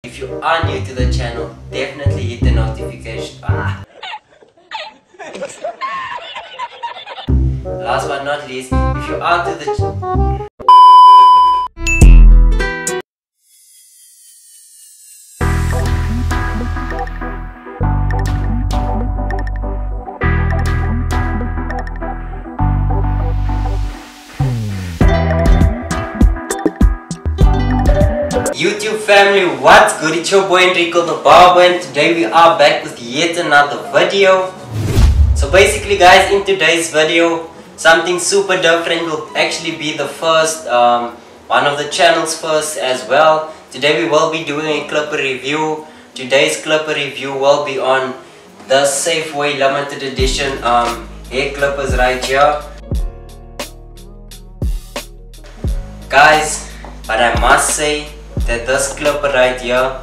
If you are new to the channel, definitely hit the notification. Last but not least, if you are to the YouTube family, what's good? It's your boy Enrico the Barber, and today we are back with yet another video. So basically guys, in today's video, something super different will actually be the first, one of the channel's first as well. Today we will be doing a clipper review. Today's clipper review will be on the Safeway limited edition hair clippers right here. Guys, but I must say that this clipper right here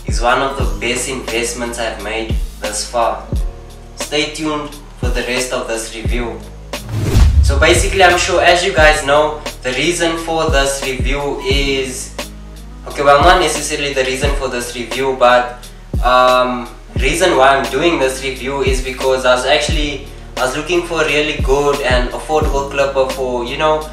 is one of the best investments I've made thus far. Stay tuned for the rest of this review. So basically, I'm sure as you guys know, the reason for this review is, okay, well, not necessarily the reason for this review, but reason why I'm doing this review is because I was looking for a really good and affordable clipper for, you know,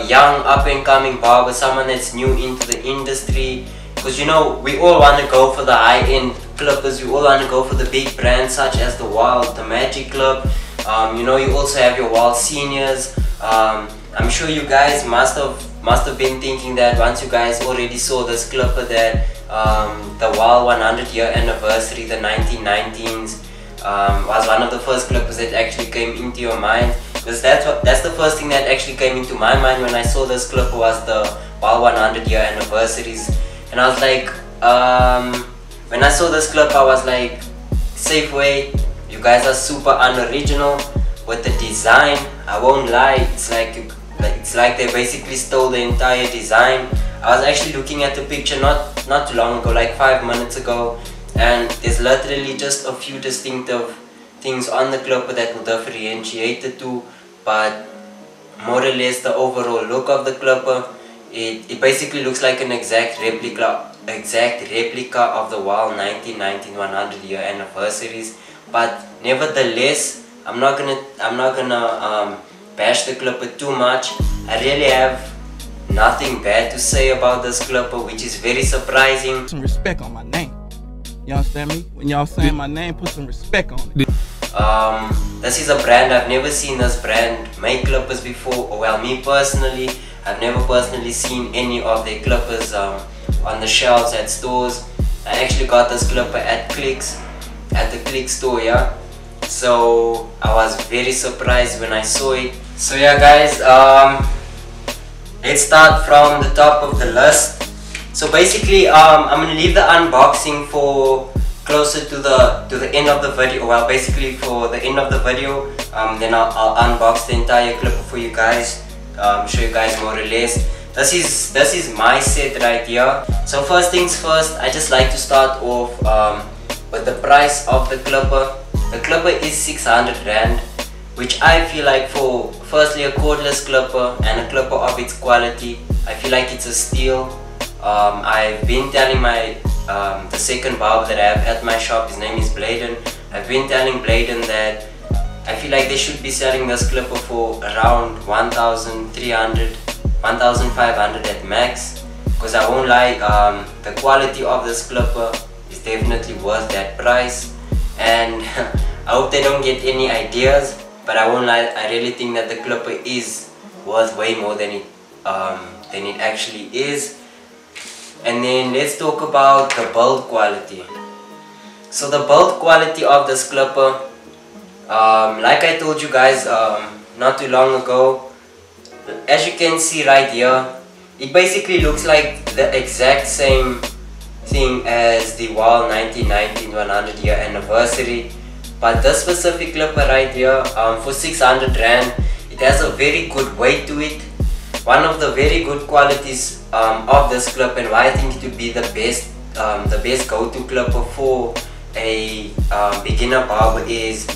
young up and coming barber, someone that's new into the industry, because you know we all want to go for the high-end clippers, we all want to go for the big brands such as the Wild, the Magic Clip. You know, you also have your Wild Seniors. I'm sure you guys must have been thinking that once you guys already saw this clipper that the Wild 100-year anniversary, the 1919s, was one of the first clippers that actually came into your mind. Because that's the first thing that actually came into my mind when I saw this clipper, was the Wild 100-year anniversaries. And I was like, when I saw this clip, I was like, Safeway, you guys are super unoriginal with the design. I won't lie, it's like they basically stole the entire design. I was actually looking at the picture not too long ago, like 5 minutes ago, and there's literally just a few distinctive things on the clipper that will differentiate the two, but more or less the overall look of the clipper, it basically looks like an exact replica of the Wild 1919 100-year anniversaries. But nevertheless, I'm not gonna bash the clipper too much. I really have nothing bad to say about this clipper, which is very surprising. Some respect on my name. You understand me? When y'all saying my name, put some respect on it. This is a brand, I've never seen this brand make clippers before. Well, me personally, I've never personally seen any of their clippers on the shelves at stores. I actually got this clipper at the Clicks store, yeah. So I was very surprised when I saw it. So yeah guys, let's start from the top of the list. So basically, I'm gonna leave the unboxing for closer to the end of the video. Well, basically for the end of the video, then I'll unbox the entire clipper for you guys, show you guys more or less. This is my set right here. So first things first, I just like to start off with the price of the clipper. The clipper is 600 Rand, which I feel like for firstly a cordless clipper and a clipper of its quality, I feel like it's a steal. I've been telling the second barber that I have at my shop, his name is Bladen. I've been telling Bladen that I feel like they should be selling this clipper for around 1,300, 1,500 at max. Because I won't lie, the quality of this clipper is definitely worth that price. And I hope they don't get any ideas, but I won't lie, I really think that the clipper is worth way more than it actually is. And then let's talk about the build quality. So the build quality of this clipper, like I told you guys not too long ago, as you can see right here, it basically looks like the exact same thing as the Wild 1919 100-year anniversary. But this specific clipper right here, for 600 Rand, it has a very good weight to it. One of the very good qualities of this clip, and why I think it would be the best go-to clipper for a beginner barber, is,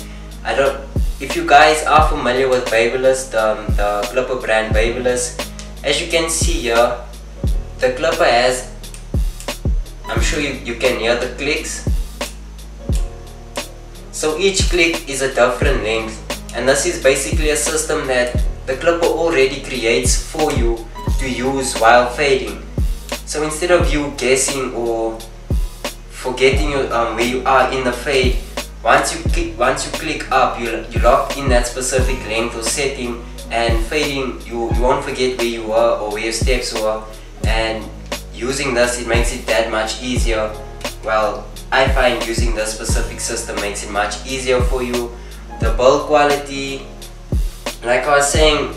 if you guys are familiar with Babyliss, the clipper brand Babyliss, as you can see here, the clipper has I'm sure you can hear the clicks. So each click is a different length, and this is basically a system that the clipper already creates for you to use while fading. So instead of you guessing or forgetting where you are in the fade, once you click up, you lock in that specific length or setting, and fading you won't forget where you were or where your steps were. And using this, it makes it that much easier. Well, I find using this specific system makes it much easier for you. The build quality, like I was saying,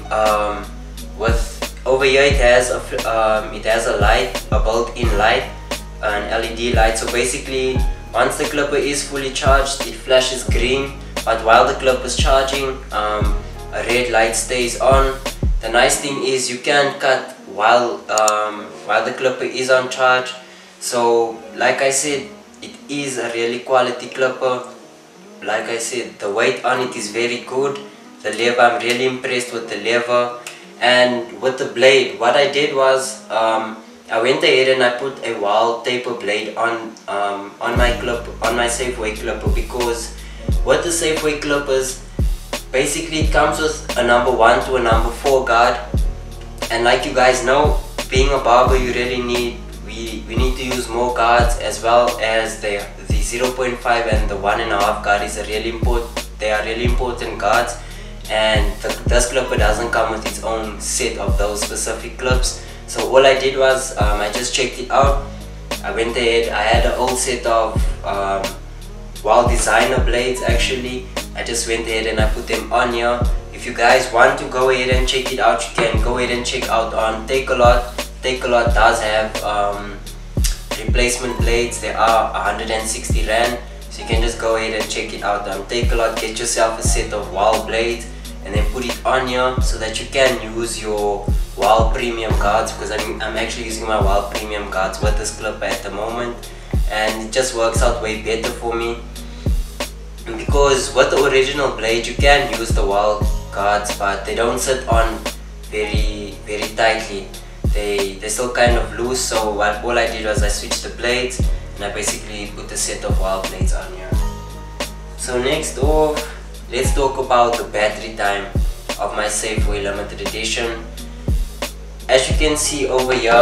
with over here it has a light, a built-in light, an LED light. So basically, once the clipper is fully charged, it flashes green, but while the clipper is charging, a red light stays on. The nice thing is you can cut while the clipper is on charge. So like I said, it is a really quality clipper. Like I said, the weight on it is very good. The lever, I'm really impressed with the lever. And with the blade, what I did was I went ahead and I put a wall taper blade on my clipper, on my Safeway clipper, because with the Safeway clippers, basically it comes with a number 1 to a number 4 guard. And like you guys know, being a barber, you really need we need to use more guards, as well as the 0.5 and the 1.5 guard is they are really important guards. And this clipper doesn't come with its own set of those specific clips. So all I did was I just checked it out. I went ahead, I had an old set of Wild Designer blades actually. I just went ahead and I put them on here. If you guys want to go ahead and check it out, you can go ahead and check out on Takealot. Takealot does have replacement blades. They are 160 Rand. So you can just go ahead and check it out on Takealot. Get yourself a set of Wild blades and then put it on here so that you can use your Wild Premium guards, because I'm actually using my Wild Premium guards with this clipper at the moment, and it just works out way better for me. Because with the original blade you can use the Wild guards, but they don't sit on very tightly. They're still kind of loose. So all I did was I switched the blades and I basically put a set of Wild blades on here. So next off, let's talk about the battery time of my Safeway limited edition. As you can see over here,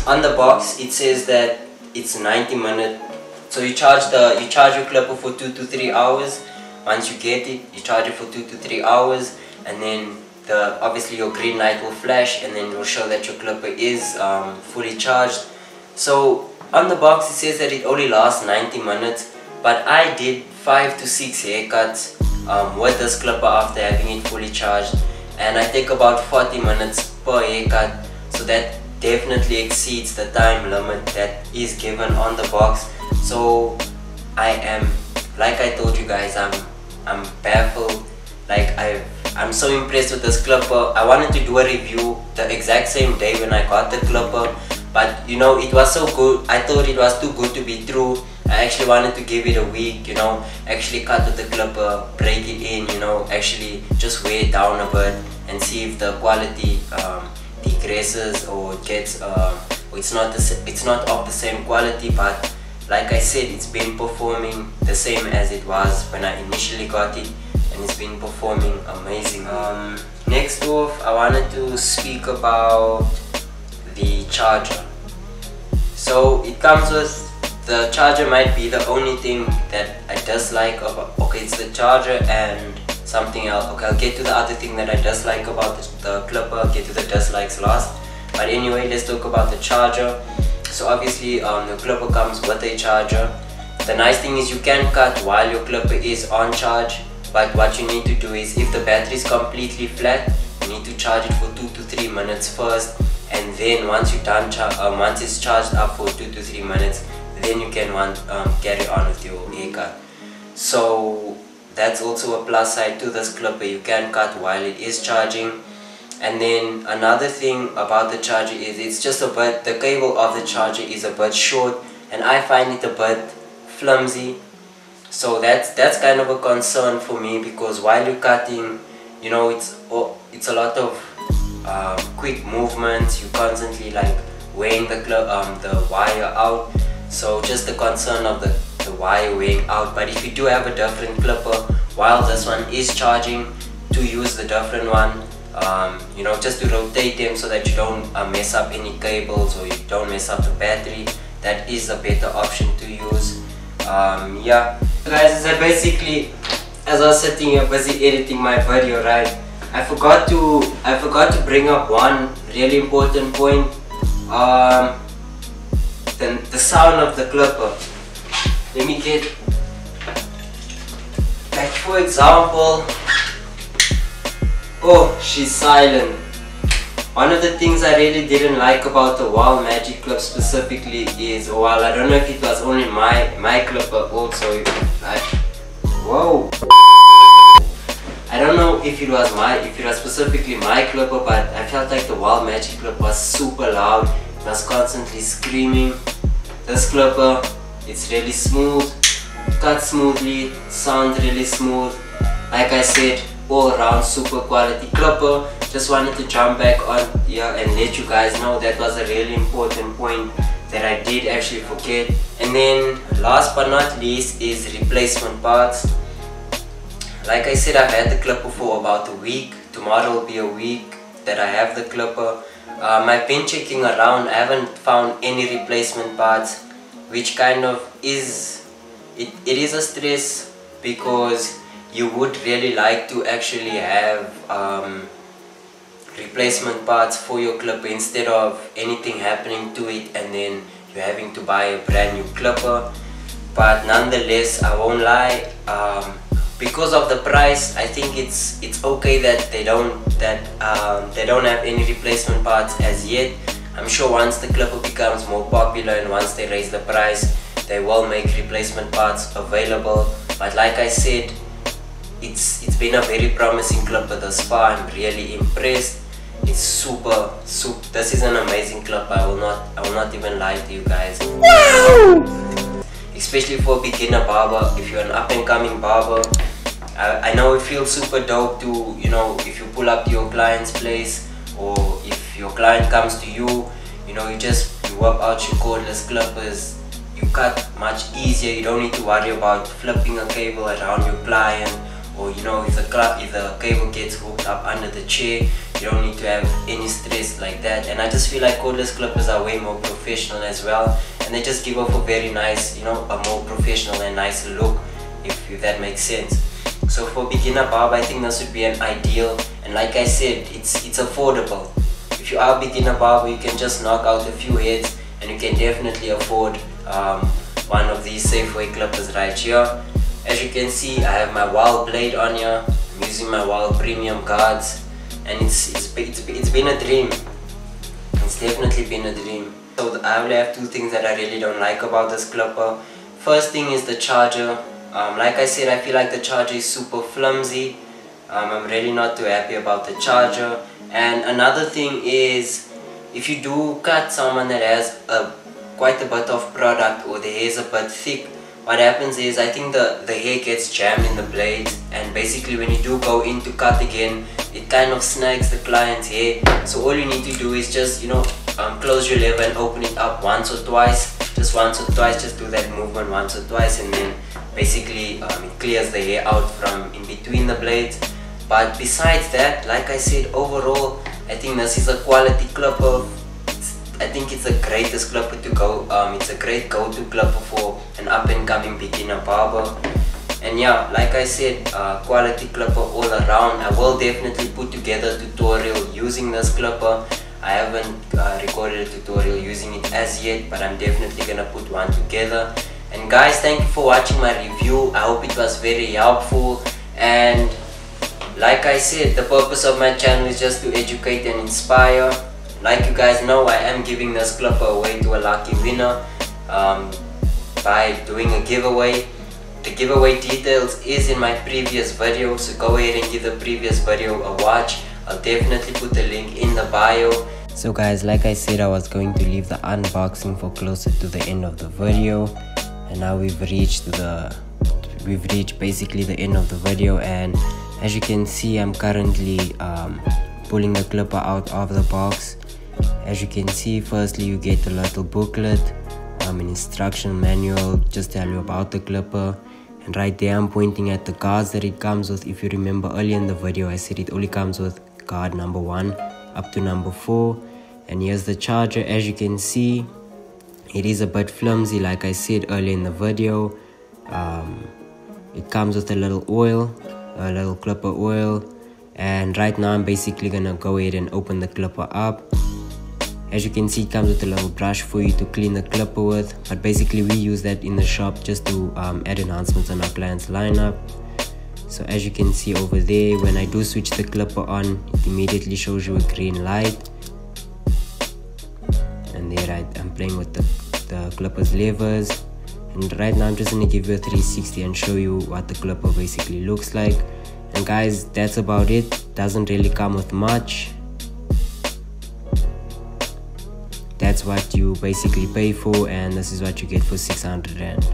on the box it says that it's 90 minutes. So you charge your clipper for 2 to 3 hours. Once you get it, you charge it for 2 to 3 hours, and then obviously your green light will flash, and then it will show that your clipper is fully charged. So on the box it says that it only lasts 90 minutes, but I did 5 to 6 haircuts with this clipper after having it fully charged, and I take about 40 minutes per haircut. So that definitely exceeds the time limit that is given on the box. So I am, like I told you guys, I'm baffled. Like I'm so impressed with this clipper. I wanted to do a review the exact same day when I got the clipper, but you know, it was so good, I thought it was too good to be true. I actually wanted to give it a week, you know, actually cut with the clipper, break it in, you know, actually just weigh it down a bit and see if the quality decreases or gets it's not of the same quality. But like I said, it's been performing the same as it was when I initially got it, and it's been performing amazing. Next off, I wanted to speak about the charger. So it comes with, the charger might be the only thing that I dislike about, okay, it's the charger and something else. Okay, I'll get to the other thing that I dislike about the clipper. I'll get to the dislikes last. But anyway, let's talk about the charger. So obviously the clipper comes with a charger. The nice thing is you can cut while your clipper is on charge, but what you need to do is, if the battery is completely flat, you need to charge it for 2 to 3 minutes first, and then once you're done once it's charged up for 2 to 3 minutes, then you can carry on with your haircut. So that's also a plus side to this clipper. You can cut while it is charging. And then another thing about the charger is it's just a bit, the cable of the charger is a bit short, and I find it a bit flimsy. So that's kind of a concern for me, because while you're cutting, you know, it's a lot of quick movements. You constantly like wearing the wire out. So just the concern of the wire wearing out. But if you do have a different clipper, while this one is charging, to use the different one, you know, just to rotate them so that you don't mess up any cables or you don't mess up the battery. That is a better option to use. Yeah, guys, so basically, as I was sitting here busy editing my video, right, I forgot to bring up one really important point. The sound of the clipper. Let me get, like, for example, oh, she's silent. One of the things I really didn't like about the Wild Magic clip specifically is, while I don't know if it was only my clipper also, whoa, I don't know if it was specifically my clipper, but I felt like the Wild Magic clip was super loud. It was constantly screaming. This clipper, it's really smooth, cuts smoothly, sounds really smooth. Like I said, all around super quality clipper. Just wanted to jump back on here and let you guys know that was a really important point that I did actually forget. And then last but not least is replacement parts. Like I said, I've had the clipper for about a week. Tomorrow will be a week that I have the clipper. I've been checking around, I haven't found any replacement parts, which kind of is, it is a stress, because you would really like to actually have replacement parts for your clipper instead of anything happening to it and then you're having to buy a brand new clipper. But nonetheless, I won't lie, because of the price, I think it's okay that they don't have any replacement parts as yet. I'm sure once the clipper becomes more popular and once they raise the price, they will make replacement parts available. But like I said, it's been a very promising clipper thus far. I'm really impressed. It's super. This is an amazing clipper. I will not even lie to you guys. Wow! Especially for a beginner barber. If you're an up and coming barber, I know it feels super dope to, you know, if you pull up to your client's place, or if your client comes to you, you know, you whip out your cordless clippers. You cut much easier. You don't need to worry about flipping a cable around your client, or, you know, if the cable gets hooked up under the chair, you don't need to have any stress like that. And I just feel like cordless clippers are way more professional as well, and they just give off a very nice, you know, a more professional and nicer look, if that makes sense. So for beginner barber, I think this would be an ideal, and like I said, it's affordable. If you are a beginner barber, you can just knock out a few heads and you can definitely afford one of these Safeway clippers right here. As you can see, I have my Wild blade on here. I'm using my Wild premium guards, and it's been a dream. It's definitely been a dream. So I only have two things that I really don't like about this clipper. First thing is the charger. Like I said, I feel like the charger is super flimsy. I'm really not too happy about the charger. And another thing is, if you do cut someone that has quite a bit of product, or the hair is a bit thick, what happens is, I think the hair gets jammed in the blade, and basically when you do go in to cut again, it kind of snags the client's hair. So all you need to do is just, you know, close your lever and open it up once or twice. Just once or twice, just do that movement once or twice, and then basically it clears the hair out from in between the blades. But besides that, like I said, overall, I think this is a quality clipper. I think it's the greatest clipper to go. It's a great go-to clipper for an up-and-coming beginner barber. And yeah, like I said, quality clipper all around. I will definitely put together a tutorial using this clipper. I haven't recorded a tutorial using it as yet, but I'm definitely gonna put one together. And guys, thank you for watching my review. I hope it was very helpful. And like I said, the purpose of my channel is just to educate and inspire. Like you guys know, I am giving this clipper away to a lucky winner by doing a giveaway. The giveaway details is in my previous video, so go ahead and give the previous video a watch. I'll definitely put the link in the bio. So guys, like I said, I was going to leave the unboxing for closer to the end of the video, and now we've reached basically the end of the video. And as you can see, I'm currently pulling the clipper out of the box, As you can see, firstly you get a little booklet, an instruction manual, just tell you about the clipper. And right there I'm pointing at the guards that it comes with. If you remember earlier in the video, I said it only comes with guard number 1 up to number 4. And here's the charger. As you can see, it is a bit flimsy like I said earlier in the video. It comes with a little oil, a little clipper oil. And right now I'm basically gonna go ahead and open the clipper up. As you can see, it comes with a little brush for you to clean the clipper with, but basically we use that in the shop just to add enhancements on our client's lineup. So as you can see over there, when I do switch the clipper on, it immediately shows you a green light. And there I'm playing with the clipper's levers. And right now I'm just going to give you a 360 and show you what the clipper basically looks like. And guys, that's about it. Doesn't really come with much. That's what you basically pay for, and this is what you get for 600 Rand.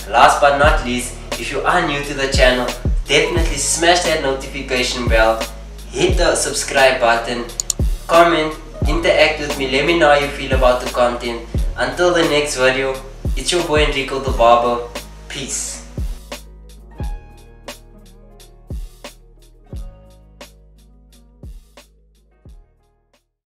Last but not least, if you are new to the channel, definitely smash that notification bell, hit the subscribe button, comment, interact with me, let me know how you feel about the content. Until the next video, it's your boy Enrico the Barber. Peace.